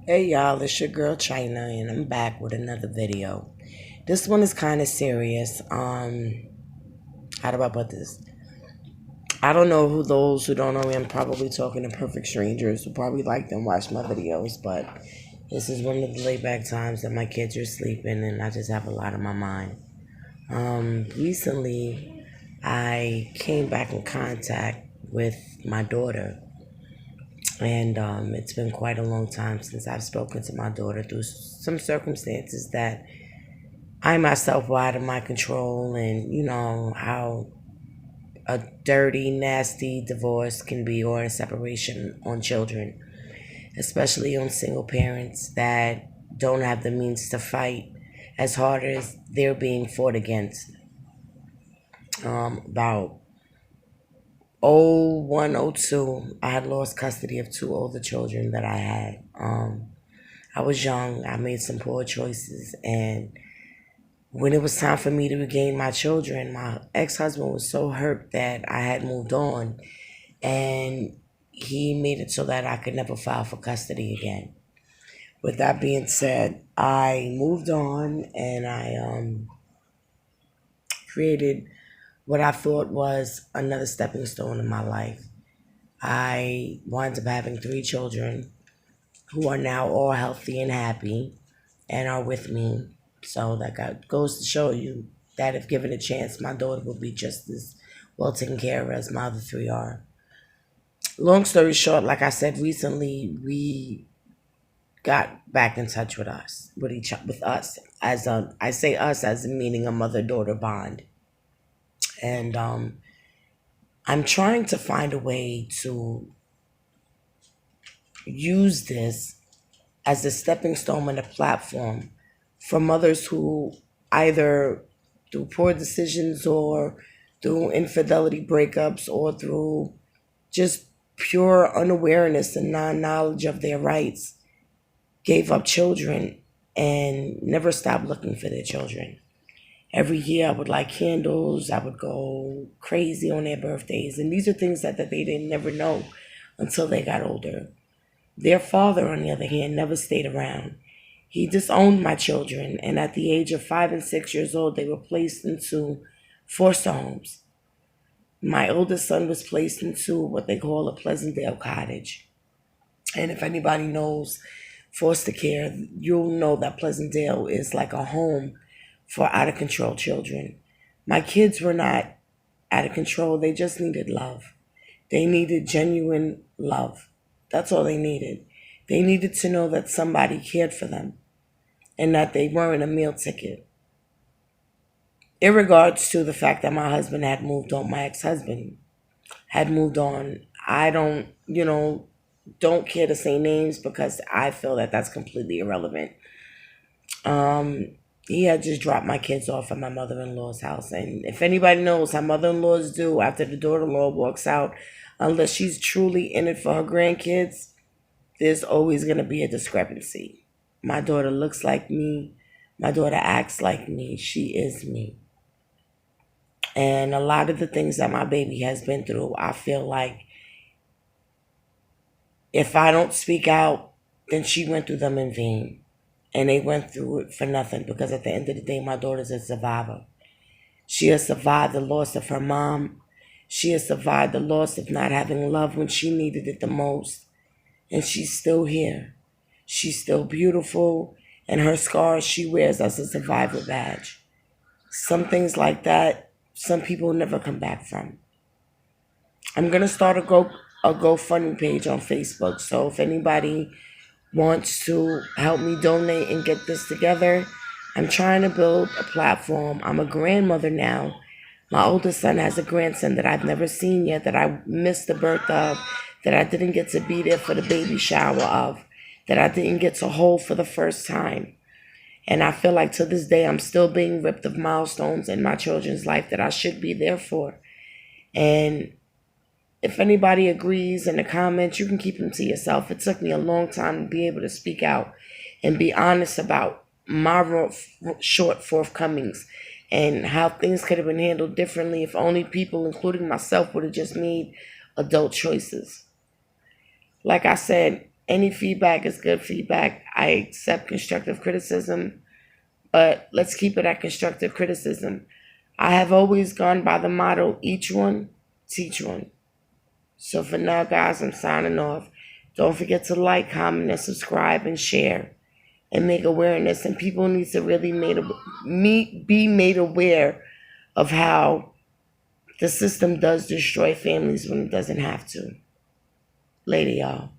Hey y'all, it's your girl China and I'm back with another video. This one is kind of serious. How do I put this? I don't know who those who don't know me, I'm probably talking to perfect strangers who probably like them watch my videos, but this is one of the laid back times that my kids are sleeping and I just have a lot on my mind. Recently I came back in contact with my daughter. And it's been quite a long time since I've spoken to my daughter through some circumstances that I myself were out of my control, and you know how a dirty, nasty divorce can be, or a separation on children, especially on single parents that don't have the means to fight as hard as they're being fought against. About 0102, I had lost custody of two older children that I had. I was young, I made some poor choices, and when it was time for me to regain my children, my ex-husband was so hurt that I had moved on, and he made it so that I could never file for custody again. With that being said, I moved on and I created what I thought was another stepping stone in my life. I wound up having three children who are now all healthy and happy and are with me. So that goes to show you that if given a chance, my daughter will be just as well taken care of as my other three are. Long story short, like I said recently, we got back in touch with us as I say us as meaning a mother daughter bond, and I'm trying to find a way to use this as a stepping stone and a platform for mothers who either through poor decisions or through infidelity breakups or through just pure unawareness and non-knowledge of their rights gave up children and never stopped looking for their children. Every year I would light candles, I would go crazy on their birthdays, and these are things that they didn't never know until they got older. Their father, on the other hand, never stayed around. He disowned my children, and at the age of 5 and 6 years old, they were placed into foster homes. My oldest son was placed into what they call a Pleasantdale cottage. And if anybody knows foster care, you'll know that Pleasantdale is like a home for out of control children. My kids were not out of control, they just needed love. They needed genuine love. That's all they needed. They needed to know that somebody cared for them and that they weren't a meal ticket. In regards to the fact that my husband had moved on, my ex-husband had moved on, I don't care to say names because I feel that that's completely irrelevant. He had just dropped my kids off at my mother-in-law's house. And if anybody knows how mother-in-laws do after the daughter-in-law walks out, unless she's truly in it for her grandkids, there's always going to be a discrepancy. My daughter looks like me. My daughter acts like me. She is me. And a lot of the things that my baby has been through, I feel like if I don't speak out, then she went through them in vain. And they went through it for nothing because at the end of the day, my daughter's a survivor. She has survived the loss of her mom. She has survived the loss of not having love when she needed it the most. And she's still here. She's still beautiful, and her scars she wears as a survivor badge. Some things like that, some people never come back from. I'm going to start a GoFundMe page on Facebook, so if anybody wants to help me donate and get this together, I'm trying to build a platform. I'm a grandmother now. My oldest son has a grandson that I've never seen yet, that I missed the birth of, that I didn't get to be there for the baby shower of, that I didn't get to hold for the first time. And I feel like to this day, I'm still being ripped of milestones in my children's life that I should be there for. And if anybody agrees in the comments, you can keep them to yourself. It took me a long time to be able to speak out and be honest about my short forthcomings and how things could have been handled differently if only people, including myself, would have just made adult choices. Like I said, Any feedback is good feedback. I accept constructive criticism, but let's keep it at constructive criticism. I have always gone by the motto, each one, teach one. So for now, guys, I'm signing off. Don't forget to like, comment, and subscribe and share and make awareness. And people need to really be made aware of how the system does destroy families when it doesn't have to. Later, y'all.